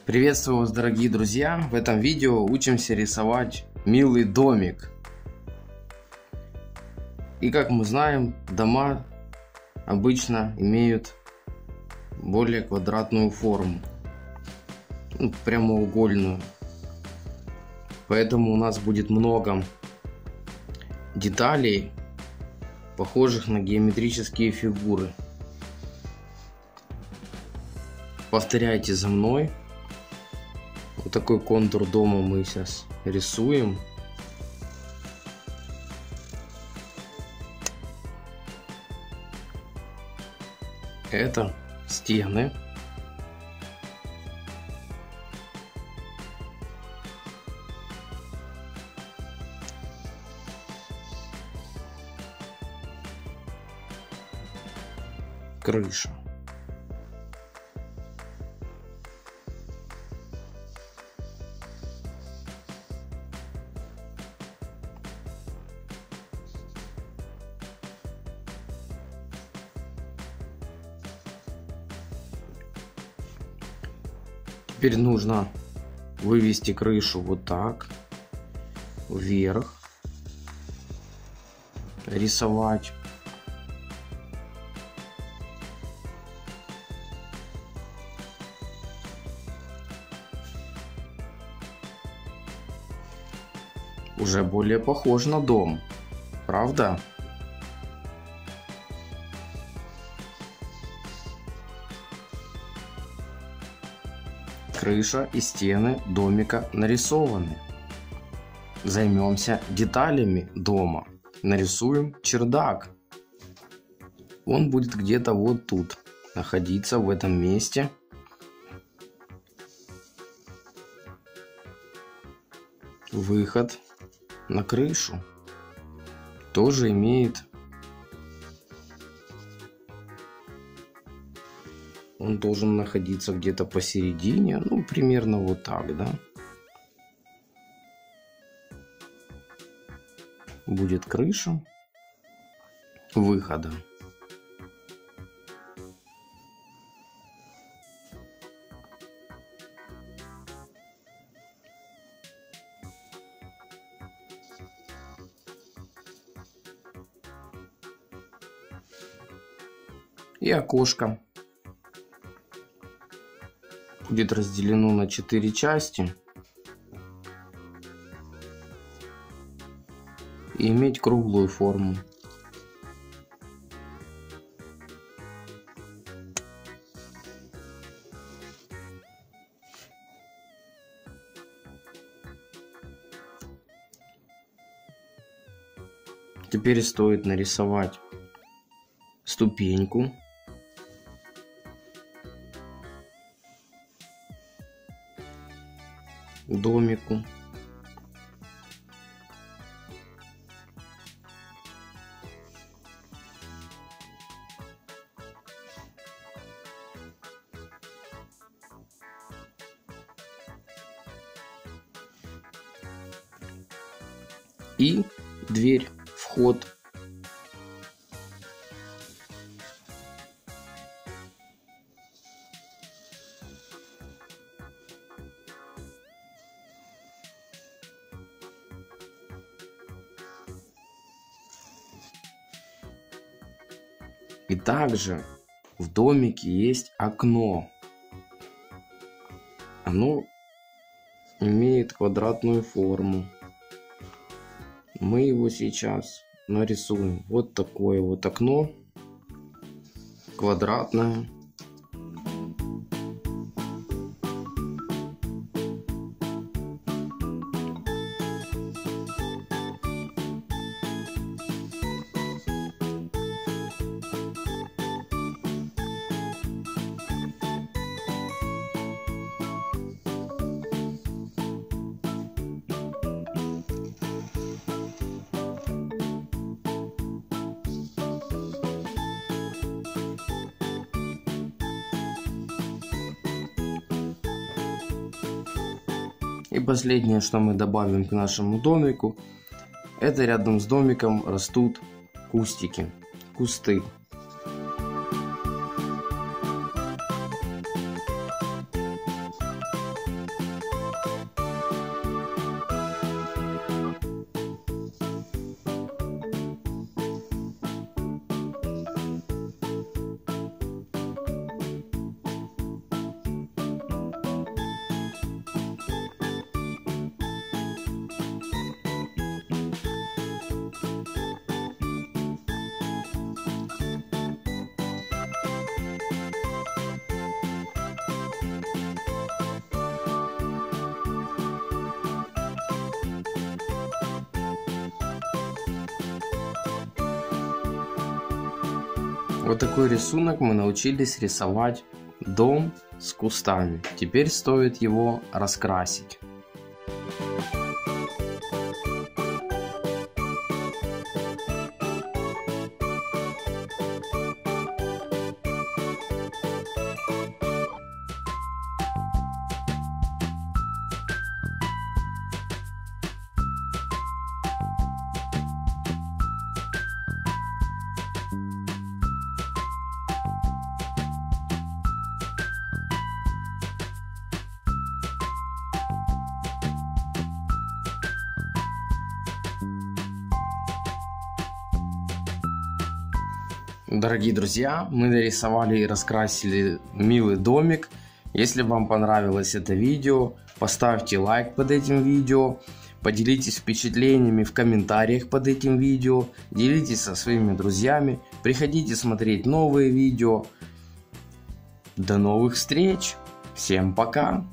Приветствую вас, дорогие друзья! В этом видео учимся рисовать милый домик. И как мы знаем, дома обычно имеют более квадратную форму, прямоугольную. Поэтому у нас будет много деталей, похожих на геометрические фигуры. Повторяйте за мной. Вот такой контур дома мы сейчас рисуем. Это стены. Крыша. Теперь нужно вывести крышу вот так вверх, рисовать. Уже более похож на дом, правда? Крыша и стены домика нарисованы. Займемся деталями дома. Нарисуем чердак. Он будет где-то вот тут находиться, в этом месте. Выход на крышу тоже имеет. Он должен находиться где-то посередине, примерно вот так, да. Будет крыша выхода. И окошко будет разделено на 4 части и иметь круглую форму. Теперь стоит нарисовать ступеньку. Домику. И дверь, вход. И также в домике есть окно. Оно имеет квадратную форму. Мы его сейчас нарисуем. Вот такое вот окно квадратное. И последнее, что мы добавим к нашему домику, это рядом с домиком растут кустики, кусты. Вот такой рисунок мы научились рисовать дом с кустами. Теперь стоит его раскрасить. Дорогие друзья, мы нарисовали и раскрасили милый домик. Если вам понравилось это видео, поставьте лайк под этим видео, поделитесь впечатлениями в комментариях под этим видео, делитесь со своими друзьями, приходите смотреть новые видео. До новых встреч! Всем пока!